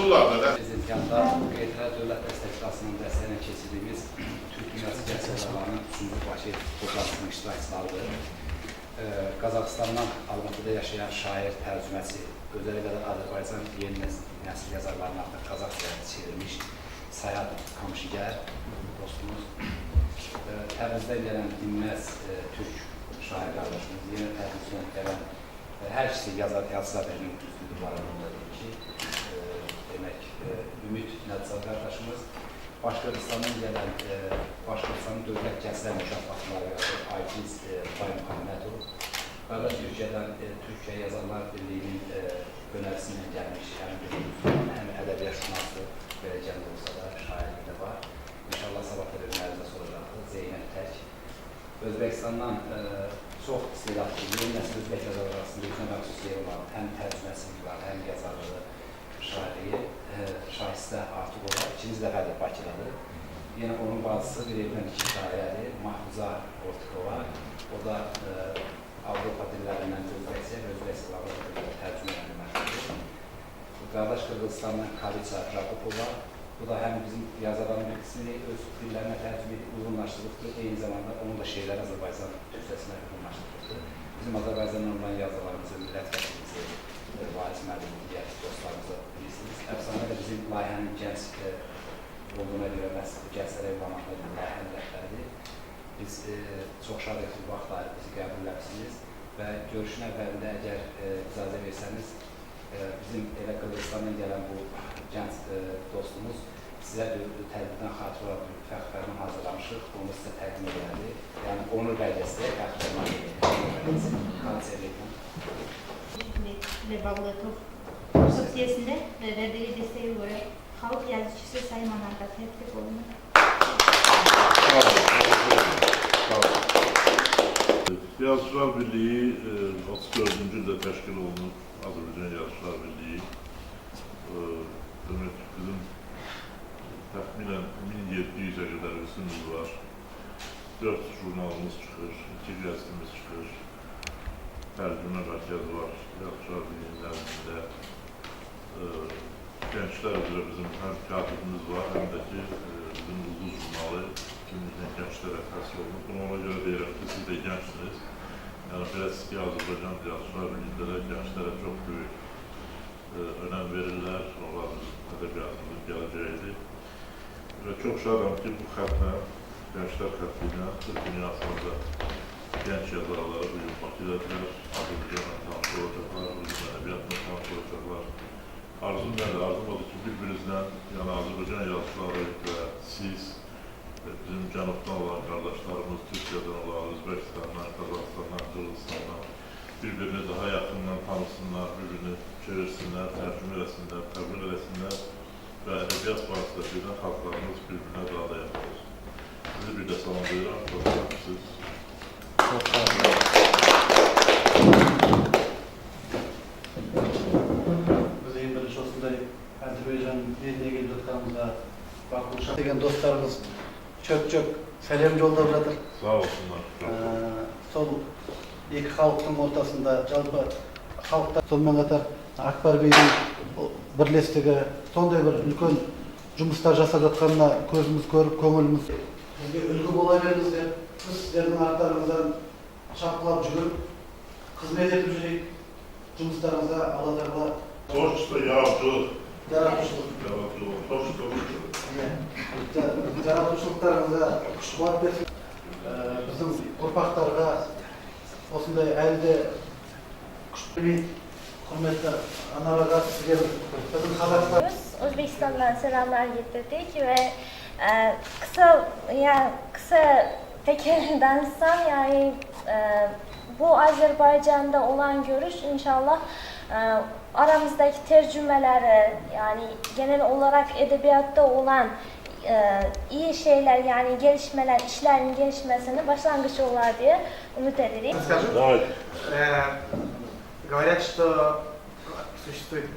olardı da. Prezidentiyanda Qeytələ Dövlət Dəstəkçasının dəstəyinə keçirdiyimiz Türk Dünyası Gənclər Səfərlərinin 3-cü başı toplantısının iştirakçılarıdır. Qazaxıstandan Almatıda yaşayan şair, tərcüməçi, özələ qədər Azərbaycan yeni nəsil yazarlarına artıq Qazax dilində çevrilmiş Sayad Kamışigər dostumuz, Təbrizdən gələn dinməz Türk şair qardaşımız, yeni Təbrizdən gələn hər ikisi yazıçılar birinin düzdüdür var onda deyil ki, demək, Ümid Nədzad qardaşımız, Başqırıstandan gələn Başqırıstanın Dövlət Gənclər Mükafatları Aytiz Baymuhammədov, qardaş Türkiyədən Türkiyə Yazarlar Birliyinin önərisindən gəlmiş həm ədəbiyyat şünası verəcəndə olsa da şairlik də var. İnşallah sabah da önərizə soracaqdır. Zeynəb Tək. Özbəkistandan çox istedadlı, yeni nəsil Özbək yazarlar arasında üzrə məxsus yeri var. Həm tərcüməsini var, həm yazarlığı, şairliyi. Şahistə artıq olar. İkinci dəfədir Bakıdadır. Yenə onun bacısı bir evdən iki şairədir. Mahfuza Ortikova. O da Avropa dillərindən Özbəkçə və Özbəkçə tərcümə edilməkdir. Qardaş Qırğızstandan Kaliça Rakopova. Bu da həm bizim yazarların birisini öz dillərinə tərcümə edib uyğunlaşdırıbdır. Eyni zamanda onun da şeirləri Azərbaycan türkçəsinə uyğunlaşdırıbdır. Bizim Azərbaycandan olan yazarlarımızın millət vəkilimizi, Varis Mərdin digər dostlarımızı bilirsiniz. Əfsanə də bizim layihənin gənc olduğuna görə məhz gənclərə evlamakla bir layihənin rəhbəridir. Biz çox şad etdik bu vaxtları bizi qəbul eləmişsiniz və görüşün əvvəlində əgər icazə versəniz, bizim elə Qırğızstandan gələn bu gənc dostumuz sizə tədbirdən xatir olaraq bir fəxr fərman hazırlamışıq, onu sizə təqdim edildi. Yəni onur belgesi fəxr fərman konserliklə. Ve Bağlatov Sosyası'nda verdiği desteğe göre halk yazıcısı Sayın Manar'da tebrik olunur. Yazıçılar Birliği 34. ildə təşkil olunub, Azərbaycan Yazıçılar Birliği. Demək, bizim təxminən 1700-ə qədər üstünümüz var. 4 jurnalımız çıxır, 2 qəzetimiz çıxır. Tərcümə mərkəzi var, Yazıçılar Birliğinin nəzdində. Gənclər üzrə bizim həm katibimiz var, həm də ki, bizim ulduz jurnalı kimlikdən gənclərə təhsil olunub. Bunu ona görə deyirəm ki, siz də gəncsiniz. Yəni, biləsiz ki, Azərbaycan Yazıçılar Birliğində də gənclərə çox böyük önəm verirlər. Onlar bizim ədəbiyyatımızın gələcəyidir. Və çox şadam ki, bu xətlə, gənclər xətli ilə Türk dünyasında gənc yazarlara bugün Bakıdadırlar, Azərbaycanla tanış olacaqlar, bugün ədəbiyyatla tanış olacaqlar. Arzum nədir? Arzum odur ki, bir-birinizdən, yəni Azərbaycan yazıçıları və siz, bizim cənubdan olan qardaşlarımız, Türkiyədən olan, Özbəkistandan, Qazaxıstandan, Qırğızstandan bir-birini daha yaxından tanısınlar, bir-birini çevirsinlər, tərcümə eləsinlər, təbliğ eləsinlər və ədəbiyyat barəsində birdən xalqlarımız bir-birinə daha da yaxın olsun. Sizi bir də salamlayıram, çox sağlıqsınız. Çok sağ olun. Biz en birinci osunda Azerbaycan yerine gelip tutkanımızda Bakuşak degen dostlarımız çok selam yollayıp жатыр. Sağ olsunlar. Sol iki halkın ortasında жалпы halkta sonuna kadar Akbar Bey'in birleştiği sonday bir ülkön жұмыстар жасап жатқанына көзіміз көріп, көңіліміз бізге үлгі бола беріңіз деп, біз сіздердің арттарыңыздан шапқылап жүріп, қызмет етіп жүрейік, жұмыстарыңызға Алла Тағала Творчество, яратушылық. Жаратушылықтарыңызға күш қуат берсін. Біздің ұрпақтарға осындай әлі де күш бермей, құрметті аналарға сізге біздің Қазақстан Özbekistan'dan selamlar getirdik ve kısa tekrardan yani bu Azerbaycan'da olan görüş inşallah aramızdaki tercümeleri yani genel olarak edebiyatta olan iyi şeyler yani gelişmeler, işlerin gelişmesine başlangıç olar diye umut ederim. Говорят, что существует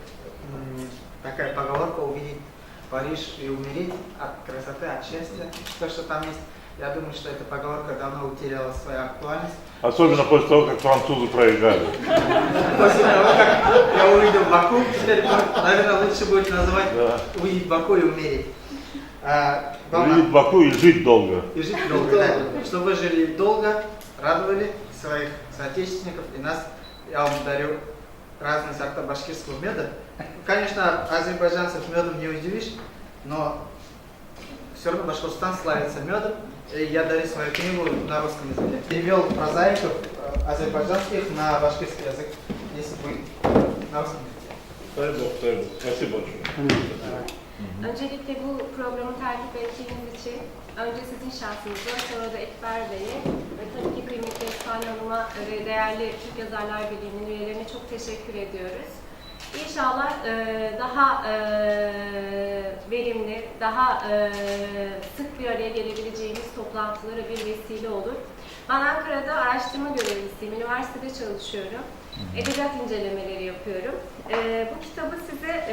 такая поговорка: увидеть Париж и умереть от красоты, от счастья. То, что там есть Я думаю, что эта поговорка давно утеряла свою актуальность. Особенно после того, как французы проиграли. После того, как я увидел Баку, теперь, наверное, лучше будет называть Да. увидеть Баку и умереть. Главное, Увидеть Баку и жить долго. и жить долго, да. Чтобы вы жили долго, радовали своих соотечественников и нас. Я вам дарю разные сорта башкирского меда. Конечно, азербайджанцев медом не удивишь, но все равно Башкортостан славится медом. И я дарю свою книгу на русском языке. Перевел прозаиков азербайджанских на башкирский язык, если вы на rustum языке. Дай Бог, дай Bog. Спасибо большое. Öncelikle bu programı takip ettiğiniz için önce sizin şahsınıza, sonra da Ekber Bey'e ve tabii ki kıymetli Efsane Hanım'a ve değerli Türk Yazarlar Birliği'nin üyelerine çok teşekkür ediyoruz. İnşallah daha verimli, daha sık bir araya gelebileceğimiz toplantılara bir vesile olur. Ben Ankara'da araştırma görevlisiyim, üniversitede çalışıyorum. Edebiyat incelemeleri yapıyorum. Bu kitabı size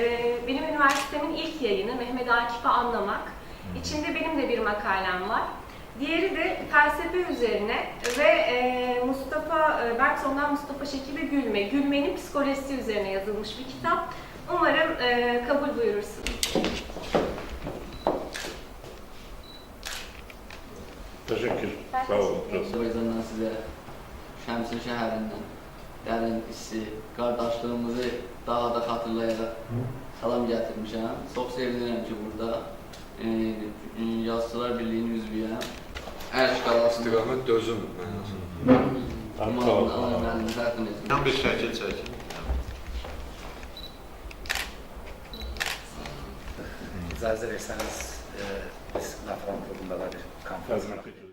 benim üniversitemin ilk yayını Mehmet Akif'i Anlamak. İçinde benim de bir makalem var. Diğeri de felsefe üzerine ve Bergson'dan Mustafa Şekil ve Gülme. Gülme'nin psikolojisi üzerine yazılmış bir kitap. Umarım kabul buyurursunuz. Teşekkür. Sağ olun. Çok sağ olun. Azərbaycandan sizə Şəmsin şəhərindən dərin hissi, qardaşlığımızı daha da xatırlayaraq salam gətirmişəm. Çox sevinirəm ki, burada Yazıçılar Birliyinin üzvüyəm. Hər şkala İstiqamət dözüm mənasında. Müəllimlərini təqdim etdim. Tam bir şəkil çəkin. İcazə versəniz, biz Naxçıvan klubunda da bir konferans Təzmin